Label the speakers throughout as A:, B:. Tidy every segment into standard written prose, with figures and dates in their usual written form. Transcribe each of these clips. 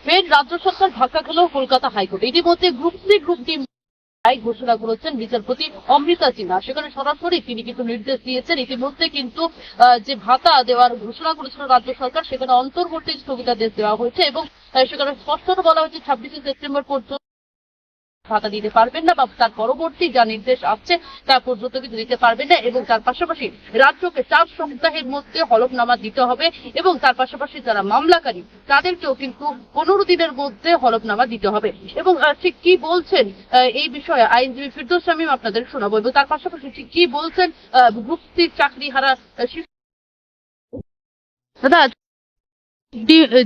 A: ফের রাজ্য সরকার ধাক্কা খেল কলকাতা হাইকোর্ট। ইতিমধ্যে গ্রুপ সি গ্রুপ ডি রায় ঘোষণা করেছেন বিচারপতি অমৃতা সিনহা। সেখানে সরাসরি তিনি কিন্তু নির্দেশ দিয়েছেন। ইতিমধ্যে কিন্তু যে ভাতা দেওয়ার ঘোষণা করেছিল রাজ্য সরকার, সেখানে অন্তর্বর্তী স্থগিতাদেশ দেওয়া হয়েছে এবং সেখানে স্পষ্ট বলা হয়েছে 26শে সেপ্টেম্বর পর্যন্ত ভাতা দিতে পারবেন না বা তার পরবর্তী যা নির্দেশ আসছে তা পর্যন্ত কিন্তু দিতে পারবেন না, এবং তার পাশাপাশি রাজ্যকে 4 সপ্তাহের মধ্যে হলফনামা দিতে হবে এবং তার পাশাপাশি যারা মামলাকারী তাদেরকেও কিন্তু 15 দিনের মধ্যে হলফনামা দিতে হবে। এবং ঠিক কি বলছেন এই বিষয়ে আইনজীবী ফিরদৌস শামীম আপনাদের শোনাবো, এবং তার পাশাপাশি ঠিক কি বলছেন গ্রুপ সি চাকরি হারা দাদা।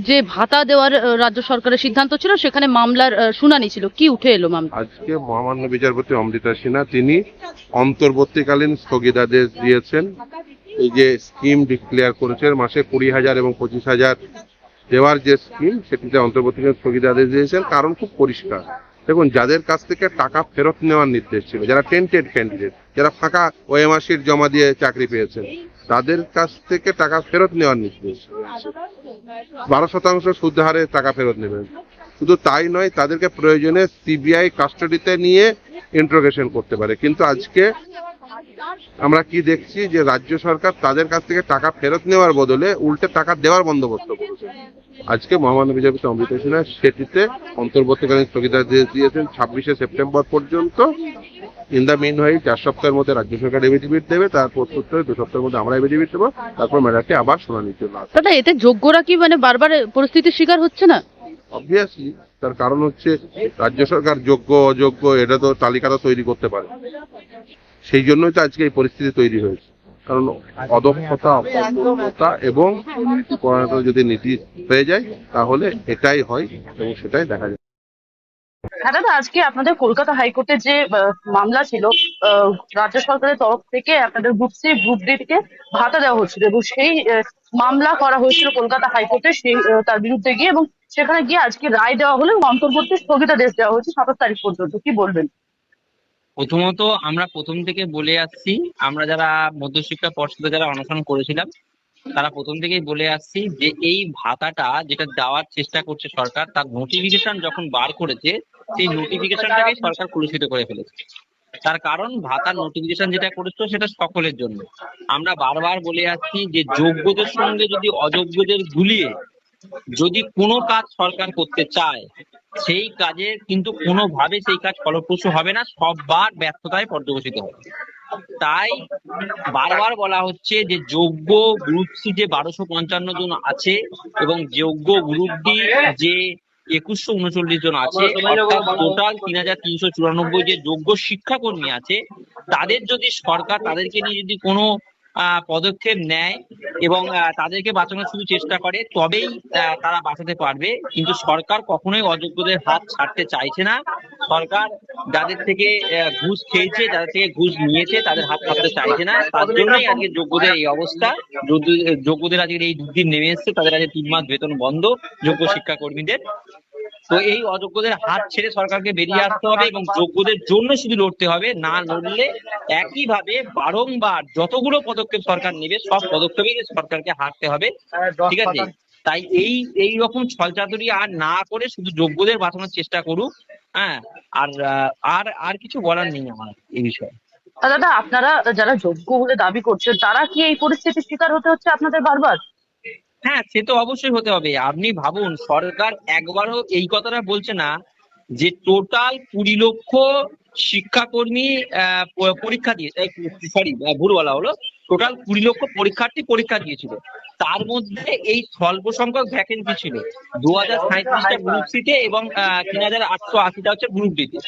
A: যে ভাতা দেওয়ার রাজ্য সরকারের সিদ্ধান্ত ছিল, সেখানে মামলার শুনানি ছিল, কি উঠে এলো মামলা?
B: আজকে মহামান্য বিচারপতি অমৃতা সিনহা তিনি অন্তর্বর্তীকালীন স্থগিতাদেশ দিয়েছেন। এই যে স্কিম ডিক্লেয়ার করেছেন মাসে 20,000 এবং 25,000 দেওয়ার যে স্কিম, সেটিতে অন্তর্বর্তীকালীন স্থগিতাদেশ দিয়েছেন। কারণ খুব পরিষ্কার, দেখুন, যাদের কাছ থেকে টাকা ফেরত নেওয়ার নির্দেশ ছিল, যারা টেন্টেড ক্যান্ডিডেট, যারা ফাঁকা ওএমআরশিট জমা দিয়ে চাকরি পেয়েছেন, তাদের কাছ থেকে টাকা ফেরত নেওয়ার নির্দেশ। 12% সুদ হারে টাকা ফেরত নেবেন। শুধু তাই নয়, তাদেরকে প্রয়োজনে সিবিআই কাস্টাডিতে নিয়ে ইন্টারোগেশন করতে পারে। কিন্তু আজকে আমরা কি দেখছি যে রাজ্য সরকার তাদের কাছ থেকে টাকা ফেরত নেওয়ার বদলে উল্টে টাকা দেওয়ার বন্দোবস্ত করেছে। আজকে মহামান্য বিচারপতি অমৃতা সিনহা সেটিতে অন্তর্বর্তীকালীন স্থগিতাদেশ দিয়েছেন 26শে সেপ্টেম্বর পর্যন্ত। ইন দ্য মিন হয় 4 সপ্তাহের মধ্যে রাজ্য সরকার এফিডেভিট দেবে, তারপর 2 সপ্তাহের মধ্যে আমরা এফিডেভিট দেবো, তারপর ম্যাটারটি আবার শুনানির জন্য আসবে।
A: দাদা, এতে যোগ্যরা কি বারবার পরিস্থিতির শিকার হচ্ছে না?
B: অবভিয়াসলি তার কারণ হচ্ছে রাজ্য সরকার যোগ্য অযোগ্য এটা তো তালিকাটা তৈরি করতে পারে। সেই জন্যই তো আজকে এই পরিস্থিতি তৈরি হয়েছে। কারণ অদক্ষতা, অপূর্ণতা এবং নীতিপরায়ণতা যদি নীতি হয়ে যায় তাহলে এটাই হয় এবং সেটাই দেখা যায়।
A: হ্যাঁ দাদা, আজকে আপনাদের কলকাতা হাইকোর্টে যে মামলা ছিল, রাজ্য সরকারের তরফ থেকে আপনাদের গ্রুপ সি গ্রুপ ডি থেকে ভাতা দেওয়া হচ্ছিল এবং সেই মামলা করা হয়েছিল কলকাতা হাইকোর্টে সেই তার বিরুদ্ধে গিয়ে, এবং সেখানে গিয়ে আজকে রায় দেওয়া হলো এবং অন্তর্বর্তী স্থগিতাদেশ দেওয়া হয়েছে 27 তারিখ পর্যন্ত। কি বলবেন?
C: প্রথমত আমরা প্রথম থেকে বলে আসছি, আমরা যারা মধ্যশিক্ষা পর্ষদে যারা অনশন করেছিলাম তারা প্রথম থেকেই বলে আসছি যে এই ভাতাটা যেটা দেওয়ার চেষ্টা করছে সরকার, তার নোটিফিকেশন যখন বার করেছে সেই নোটিফিকেশনটাকে সরকার কলুষিত করে ফেলেছে। তার কারণ ভাতার নোটিফিকেশন যেটা করেছিল সেটা সকলের জন্য। আমরা বারবার বলে আসছি যে যোগ্যদের সঙ্গে যদি অযোগ্যদের ঝুলিয়ে যদি কোনো কাজ সরকার করতে চায়, সেই কাজে কিন্তু কোনোভাবে সেই কাজ ফলপ্রসূ হবে না, সববার ব্যর্থতায় পর্যবসিত হবে। তাই বারবার বলা হচ্ছে যে যোগ্য গ্রুপ সি যে 1255 জন আছে এবং যোগ্য গ্রুপ ডি যে 2139 জন আছে, অর্থাৎ টোটাল 3394 যে যোগ্য শিক্ষাকর্মী আছে, তাদের যদি সরকার তাদেরকে নিয়ে যদি কোনো পদক্ষেপ নেয় এবং তাদেরকে বাঁচানোর শুধু চেষ্টা করে, তবেই তারা বাঁচাতে পারবে। কিন্তু সরকার কখনোই অযোগ্যদের হাত ছাড়তে চাইছে না। সরকার যাদের থেকে ঘুষ খেয়েছে, যাদের থেকে ঘুষ নিয়েছে, তাদের হাত ছাড়তে চাইছে না। তার জন্যই আজকে যোগ্যদের এই অবস্থা। যোগ্যদের আজকে এই দুর্দিন নেমে এসছে, তাদের আজকে 3 মাস বেতন বন্ধ যোগ্য শিক্ষাকর্মীদের। তো এই অযোগ্যদের হাত ছেড়ে সরকারকে বেরিয়ে আসতে হবে এবং যোগ্যদের জন্য শুধু লড়তে হবে। না লড়লে একইভাবে বারংবার যতগুলো পদক্ষেপ সরকার নেবে সব পদক্ষেপেই সরকারকে হারতে হবে। ঠিক আছে? তাই এই রকম ছলচাতুরি আর না করে শুধু যোগ্যদের বাঁচানোর চেষ্টা করুক। হ্যাঁ, আর আর কিছু বলার নেই আমার এই বিষয়ে।
A: দাদা, আপনারা যারা যোগ্য বলে দাবি করছেন, তারা কি এই পরিস্থিতির শিকার হতে হচ্ছে আপনাদের বারবার?
C: হ্যাঁ, সে তো অবশ্যই হতে হবে। আপনি ভাবুন, সরকার একবারও এই কথাটা বলছে না যে টোটাল 20 লক্ষ শিক্ষাকর্মী পরীক্ষা দিয়ে, সরি ভুল বলা হলো, টোটাল 20 লক্ষ পরীক্ষার্থী পরীক্ষা দিয়েছিল। তার মধ্যে এই স্বল্প সংখ্যক ভ্যাকেন্সি ছিল 2037টা গ্রুপ সিতে এবং 3880টা হচ্ছে গ্রুপ ডিতে।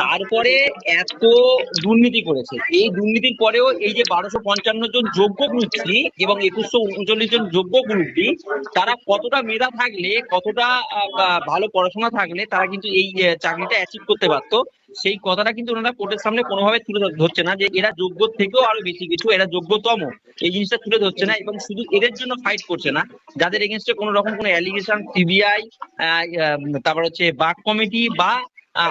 C: তারপরে এত দুর্নীতি করেছে। এই দুর্নীতির পরেও এই যে 1255 জন যোগ্য গ্রুপ সি এবং 2139 জন যোগ্য গ্রুপ ডি, তারা কতটা মেধা থাকলে, কতটা ভালো পড়াশোনা থাকলে তারা কিন্তু এই চাকরিটা অ্যাচিভ করতে পারতো, সেই কথাটা কিন্তু ওনারা কোর্টের সামনে কোনোভাবে তুলে ধরছে না যে এরা যোগ্য থেকেও আরো বেশি কিছু, এরা যোগ্যতম, এই জিনিসটা তুলে ধরছে না। এবং শুধু এদের জন্য ফাইট করছে না, যাদের এগেনস্টে কোনো রকম কোনো অ্যালিগেশন সিবিআই, তারপর হচ্ছে বাক কমিটি বা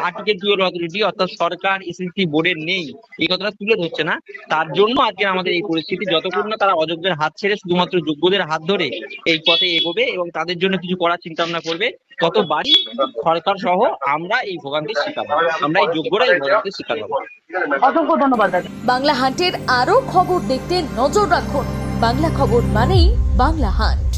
C: আর্টিকেল 12 অথরিটি অর্থাৎ সরকার এসএসসি বোর্ডের নেই, এই কথাটা তুলে ধরছে না। তার জন্য আজকে আমাদের এই পরিস্থিতি। যতক্ষণ না তারা অযোগ্যের হাত ছেড়ে শুধুমাত্র যোগ্যদের হাত ধরে এই পথে এগোবে এবং তাদের জন্য কিছু করার চিন্তা ভাবনা করবে, ততবারই সরকার সহ আমরা এই ভোগান্তির শিকার হবো, আমরা এই যোগ্যরা এই ভোগান্তির শিকার হবো।
A: অসংখ্য ধন্যবাদ দাদা।
D: বাংলা হান্টের আরও খবর দেখতে নজর রাখুন। বাংলা খবর মানেই বাংলা হান্ট।